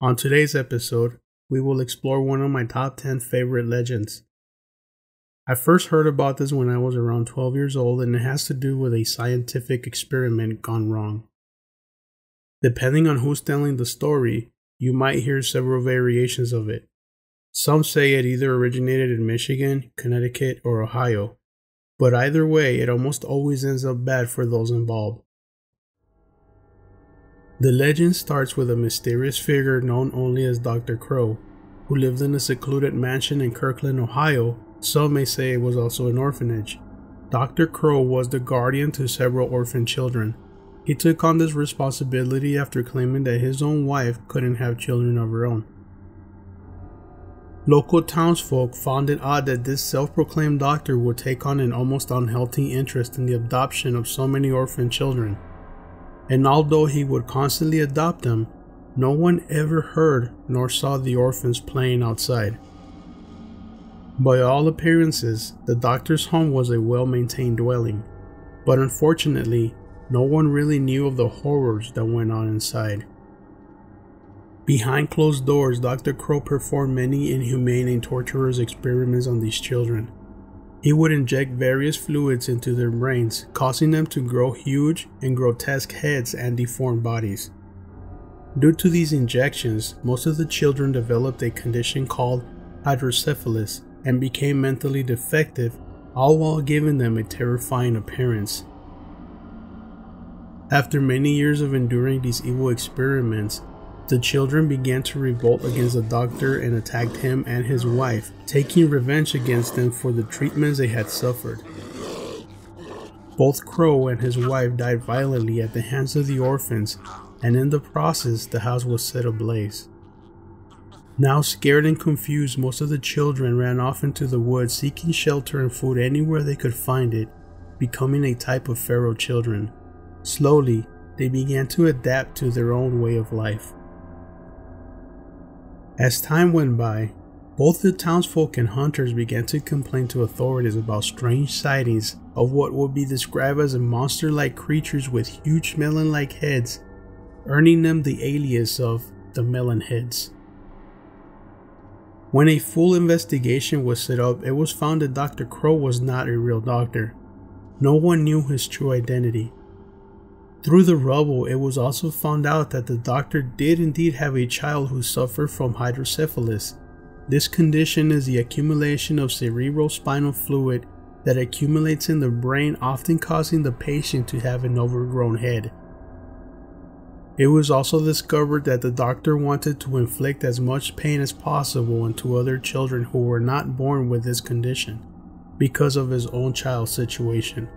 On today's episode, we will explore one of my top 10 favorite legends. I first heard about this when I was around 12 years old, and it has to do with a scientific experiment gone wrong. Depending on who's telling the story, you might hear several variations of it. Some say it either originated in Michigan, Connecticut, or Ohio, but either way, it almost always ends up bad for those involved. The legend starts with a mysterious figure known only as Dr. Crow, who lived in a secluded mansion in Kirkland, Ohio. Some may say it was also an orphanage. Dr. Crow was the guardian to several orphan children. He took on this responsibility after claiming that his own wife couldn't have children of her own. Local townsfolk found it odd that this self-proclaimed doctor would take on an almost unhealthy interest in the adoption of so many orphan children. And although he would constantly adopt them, no one ever heard nor saw the orphans playing outside. By all appearances, the doctor's home was a well-maintained dwelling, but unfortunately, no one really knew of the horrors that went on inside. Behind closed doors, Dr. Crow performed many inhumane and torturous experiments on these children. He would inject various fluids into their brains, causing them to grow huge and grotesque heads and deformed bodies. Due to these injections, most of the children developed a condition called hydrocephalus and became mentally defective, all while giving them a terrifying appearance. After many years of enduring these evil experiments, the children began to revolt against the doctor and attacked him and his wife, taking revenge against them for the treatments they had suffered. Both Crow and his wife died violently at the hands of the orphans, and in the process, the house was set ablaze. Now scared and confused, most of the children ran off into the woods seeking shelter and food anywhere they could find it, becoming a type of feral children. Slowly, they began to adapt to their own way of life. As time went by, both the townsfolk and hunters began to complain to authorities about strange sightings of what would be described as monster-like creatures with huge melon-like heads, earning them the alias of the Melon Heads. When a full investigation was set up, it was found that Dr. Crow was not a real doctor. No one knew his true identity. Through the rubble, it was also found out that the doctor did indeed have a child who suffered from hydrocephalus. This condition is the accumulation of cerebrospinal fluid that accumulates in the brain, often causing the patient to have an overgrown head. It was also discovered that the doctor wanted to inflict as much pain as possible onto other children who were not born with this condition, because of his own child's situation.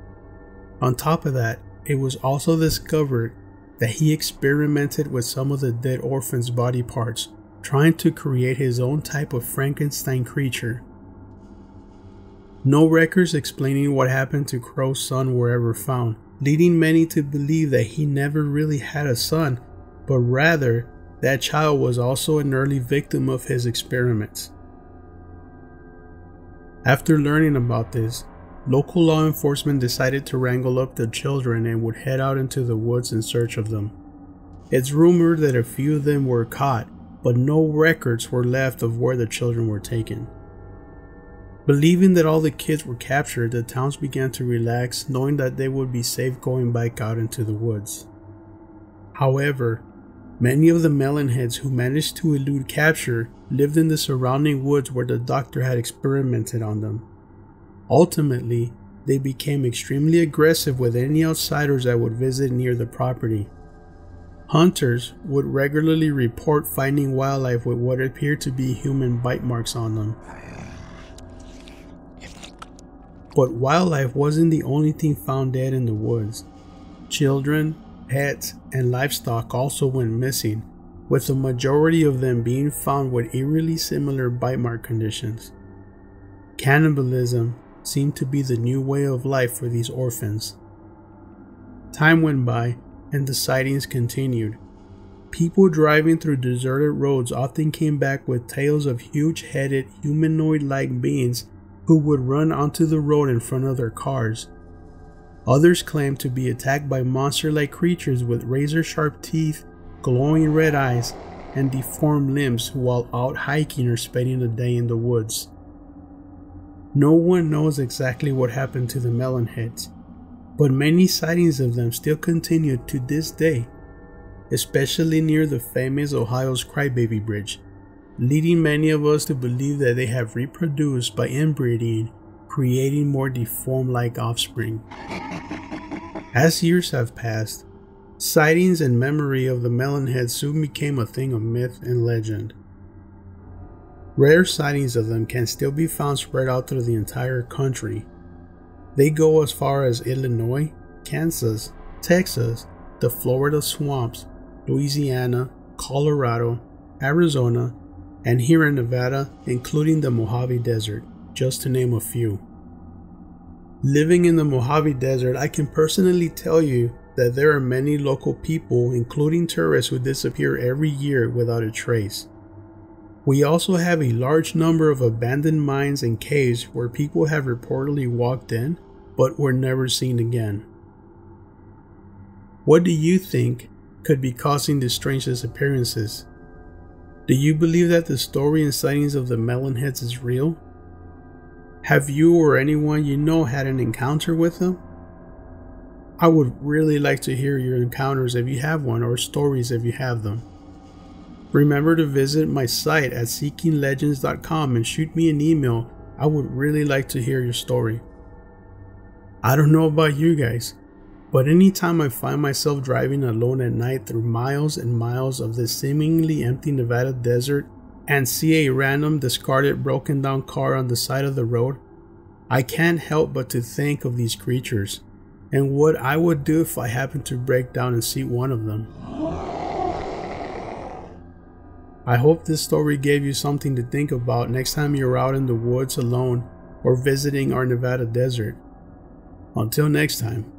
On top of that, it was also discovered that he experimented with some of the dead orphans' body parts, trying to create his own type of Frankenstein creature. No records explaining what happened to Crow's son were ever found, leading many to believe that he never really had a son, but rather that child was also an early victim of his experiments. After learning about this, local law enforcement decided to wrangle up the children and would head out into the woods in search of them. It's rumored that a few of them were caught, but no records were left of where the children were taken. Believing that all the kids were captured, the towns began to relax, knowing that they would be safe going back out into the woods. However, many of the Melon Heads who managed to elude capture lived in the surrounding woods where the doctor had experimented on them. Ultimately, they became extremely aggressive with any outsiders that would visit near the property. Hunters would regularly report finding wildlife with what appeared to be human bite marks on them. But wildlife wasn't the only thing found dead in the woods. Children, pets, and livestock also went missing, with the majority of them being found with eerily similar bite mark conditions. Cannibalism seemed to be the new way of life for these orphans. Time went by and the sightings continued. People driving through deserted roads often came back with tales of huge-headed, humanoid-like beings who would run onto the road in front of their cars. Others claimed to be attacked by monster-like creatures with razor-sharp teeth, glowing red eyes, and deformed limbs while out hiking or spending the day in the woods. No one knows exactly what happened to the Melon Heads, but many sightings of them still continue to this day, especially near the famous Ohio's Crybaby Bridge, leading many of us to believe that they have reproduced by inbreeding, creating more deformed-like offspring. As years have passed, sightings and memory of the Melon Heads soon became a thing of myth and legend. Rare sightings of them can still be found spread out through the entire country. They go as far as Illinois, Kansas, Texas, the Florida swamps, Louisiana, Colorado, Arizona, and here in Nevada, including the Mojave Desert, just to name a few. Living in the Mojave Desert, I can personally tell you that there are many local people, including tourists, who disappear every year without a trace. We also have a large number of abandoned mines and caves where people have reportedly walked in, but were never seen again. What do you think could be causing these strange disappearances? Do you believe that the story and sightings of the Melon Heads is real? Have you or anyone you know had an encounter with them? I would really like to hear your encounters if you have one, or stories if you have them. Remember to visit my site at seekinglegends.com and shoot me an email. I would really like to hear your story. I don't know about you guys, but anytime I find myself driving alone at night through miles and miles of this seemingly empty Nevada desert and see a random discarded broken down car on the side of the road, I can't help but to think of these creatures and what I would do if I happened to break down and see one of them. I hope this story gave you something to think about next time you're out in the woods alone or visiting our Nevada desert. Until next time.